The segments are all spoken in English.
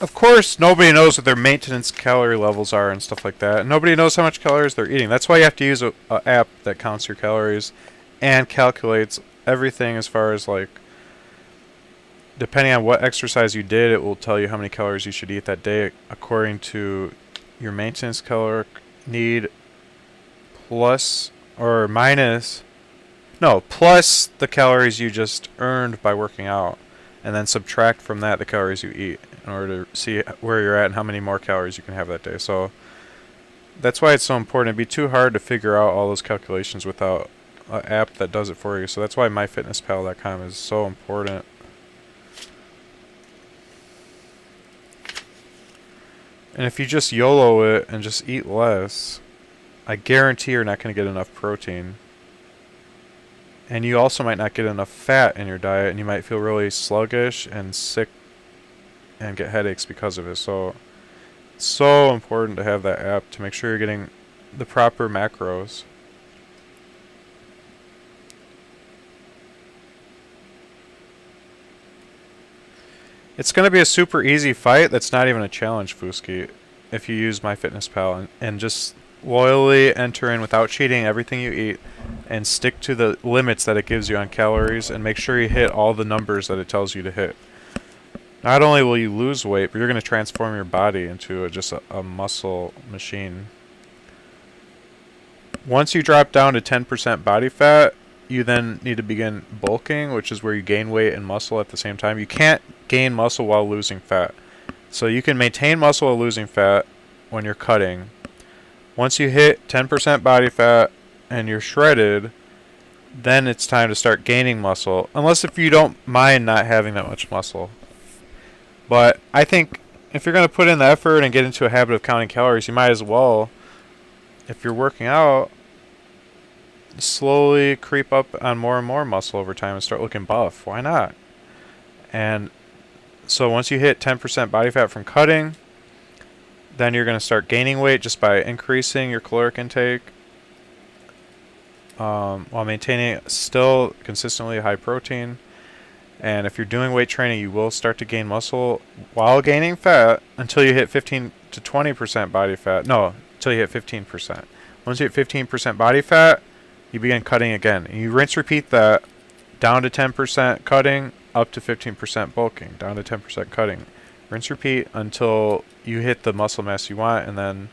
of course, nobody knows what their maintenance calorie levels are and stuff like that. Nobody knows how much calories they're eating. That's why you have to use a app that counts your calories and calculates everything as far as like, depending on what exercise you did, it will tell you how many calories you should eat that day according to your maintenance caloric need plus or minus, no, plus the calories you just earned by working out, and then subtract from that the calories you eat in order to see where you're at and how many more calories you can have that day. So that's why it's so important. It'd be too hard to figure out all those calculations without an app that does it for you. So that's why myfitnesspal.com is so important. And if you just YOLO it and just eat less, I guarantee you're not going to get enough protein. And you also might not get enough fat in your diet, and you might feel really sluggish and sick and get headaches because of it. So it's so important to have that app to make sure you're getting the proper macros. It's going to be a super easy fight that's not even a challenge, Fuski, if you use MyFitnessPal and just loyally enter in without cheating everything you eat and stick to the limits that it gives you on calories and make sure you hit all the numbers that it tells you to hit. Not only will you lose weight, but you're going to transform your body into just a muscle machine. Once you drop down to 10% body fat, you then need to begin bulking, which is where you gain weight and muscle at the same time. You can't gain muscle while losing fat. So you can maintain muscle while losing fat when you're cutting. Once you hit 10% body fat and you're shredded, then it's time to start gaining muscle. Unless if you don't mind not having that much muscle. But I think if you're going to put in the effort and get into a habit of counting calories, you might as well, if you're working out, slowly creep up on more and more muscle over time and start looking buff. Why not? And so once you hit 10% body fat from cutting, then you're going to start gaining weight just by increasing your caloric intake while maintaining still consistently high protein. And if you're doing weight training, you will start to gain muscle while gaining fat until you hit 15 to 20% body fat. No, until you hit 15%. Once you hit 15% body fat, you begin cutting again. And you rinse repeat that down to 10% cutting, up to 15% bulking, down to 10% cutting. Rinse repeat until you hit the muscle mass you want, and then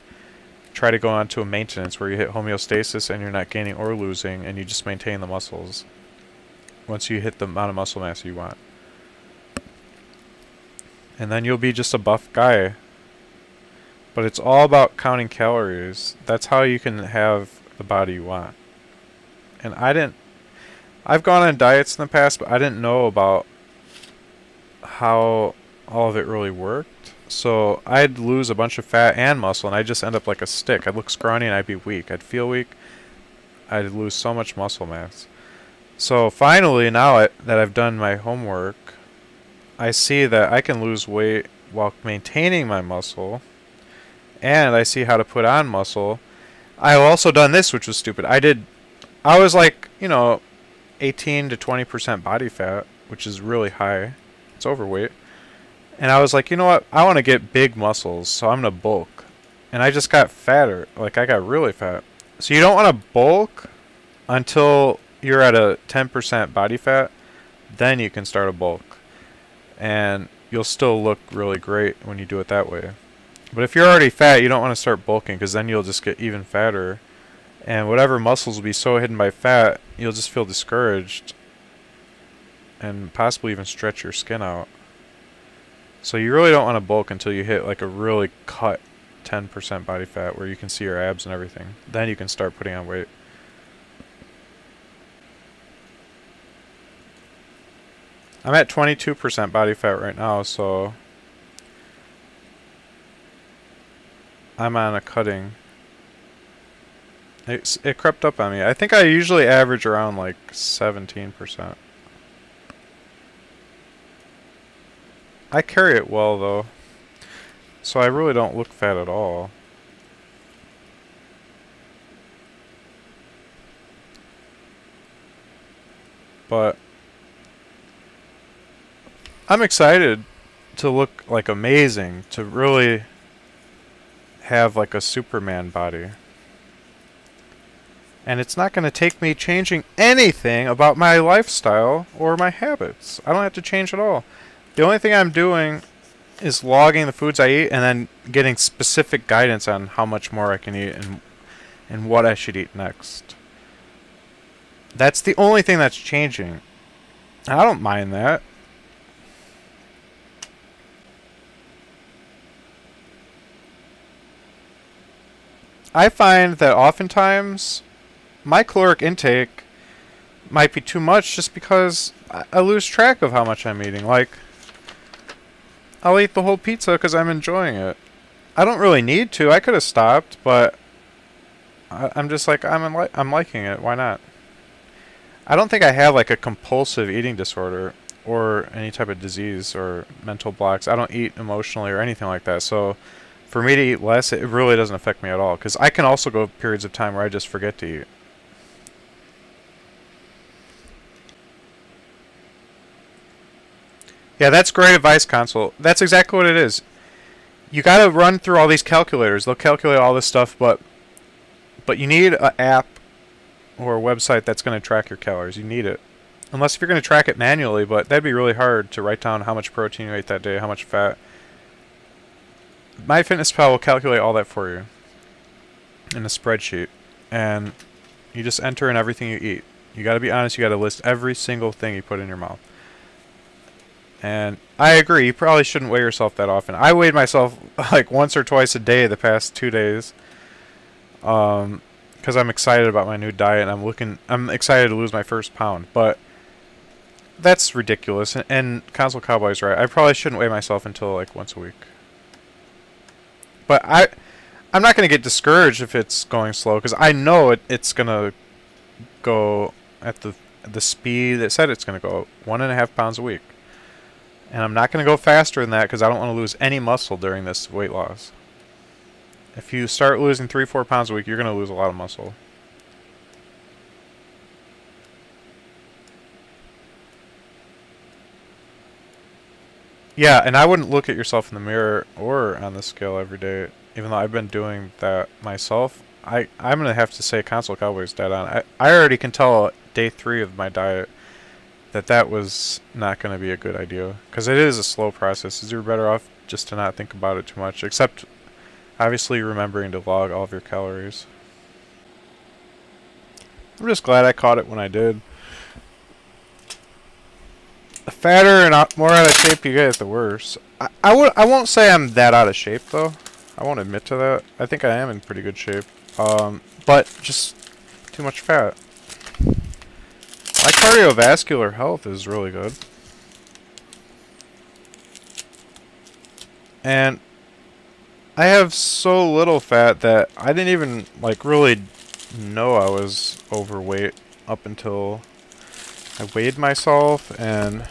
try to go on to a maintenance where you hit homeostasis and you're not gaining or losing, and you just maintain the muscles once you hit the amount of muscle mass you want. And then you'll be just a buff guy. But it's all about counting calories. That's how you can have the body you want. And I've gone on diets in the past, but I didn't know about how all of it really worked. So I'd lose a bunch of fat and muscle, and I'd just end up like a stick. I'd look scrawny and I'd be weak. I'd feel weak. I'd lose so much muscle mass. So finally, now that I've done my homework, I see that I can lose weight while maintaining my muscle, and I see how to put on muscle. I've also done this, which was stupid. I was like, 18 to 20% body fat, which is really high. It's overweight. And I was like, you know what? I want to get big muscles, so I'm going to bulk. And I just got fatter. Like, I got really fat. So you don't want to bulk until you're at a 10% body fat. Then you can start a bulk. And you'll still look really great when you do it that way. But if you're already fat, you don't want to start bulking, because then you'll just get even fatter. And whatever muscles will be so hidden by fat, you'll just feel discouraged. And possibly even stretch your skin out. So you really don't want to bulk until you hit like a really cut 10% body fat where you can see your abs and everything. Then you can start putting on weight. I'm at 22% body fat right now, so I'm on a cutting. It crept up on me. I think I usually average around like 17%. I carry it well though, so I really don't look fat at all. But I'm excited to look like amazing, to really have like a Superman body. And it's not going to take me changing anything about my lifestyle or my habits. I don't have to change at all. The only thing I'm doing is logging the foods I eat and then getting specific guidance on how much more I can eat and what I should eat next. That's the only thing that's changing. I don't mind that. I find that oftentimes my caloric intake might be too much just because I lose track of how much I'm eating. Like, I'll eat the whole pizza because I'm enjoying it. I don't really need to. I could have stopped, but I'm just like, I'm liking it. Why not? I don't think I have like a compulsive eating disorder or any type of disease or mental blocks. I don't eat emotionally or anything like that. So for me to eat less, it really doesn't affect me at all. Because I can also go periods of time where I just forget to eat. Yeah, that's great advice, Console. That's exactly what it is. You got to run through all these calculators. They'll calculate all this stuff, but you need an app or a website that's going to track your calories. You need it. Unless if you're going to track it manually, but that'd be really hard to write down how much protein you ate that day, how much fat. MyFitnessPal will calculate all that for you in a spreadsheet, and you just enter in everything you eat. You got to be honest. You got to list every single thing you put in your mouth. And I agree, you probably shouldn't weigh yourself that often. I weighed myself like once or twice a day the past 2 days. Because I'm excited about my new diet and I'm excited to lose my first pound. But that's ridiculous. And Console Cowboy's right. I probably shouldn't weigh myself until like once a week. But I'm not going to get discouraged if it's going slow, because I know it's going to go at the speed it said it's going to go, 1.5 pounds a week. And I'm not going to go faster than that because I don't want to lose any muscle during this weight loss. If you start losing 3-4 pounds a week, you're going to lose a lot of muscle. Yeah, and I wouldn't look at yourself in the mirror or on the scale every day, even though I've been doing that myself. I'm going to have to say Console Cowboy's dead on. I already can tell day 3 of my diet that was not going to be a good idea, because it is a slow process. You're better off just to not think about it too much, except obviously remembering to log all of your calories. I'm just glad I caught it when I did. The fatter and more out of shape you get, the worse. I won't say I'm that out of shape though. I won't admit to that. I think I am in pretty good shape. But just too much fat. My cardiovascular health is really good. And I have so little fat that I didn't even like really know I was overweight up until I weighed myself and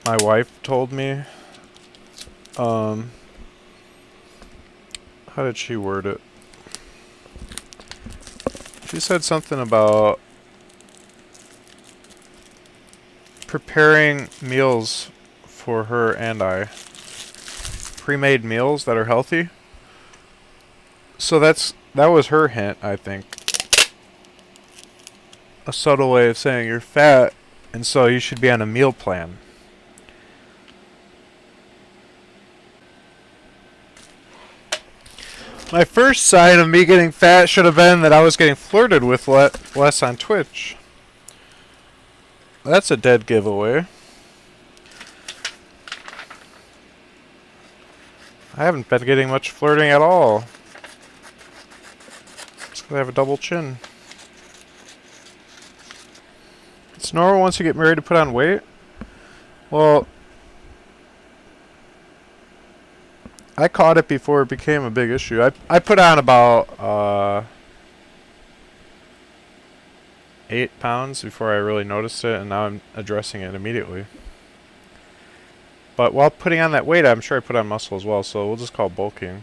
my wife told me. How did she word it? She said something about preparing meals for her and I. Pre-made meals that are healthy. So that was her hint, I think. A subtle way of saying you're fat, and so you should be on a meal plan. My first sign of me getting fat should have been that I was getting flirted with less on Twitch. That's a dead giveaway. I haven't been getting much flirting at all. It's because I have a double chin. It's normal once you get married to put on weight. Well, I caught it before it became a big issue. I put on about 8 pounds before I really noticed it, and now I'm addressing it immediately. But while putting on that weight, I'm sure I put on muscle as well, so we'll just call it bulking.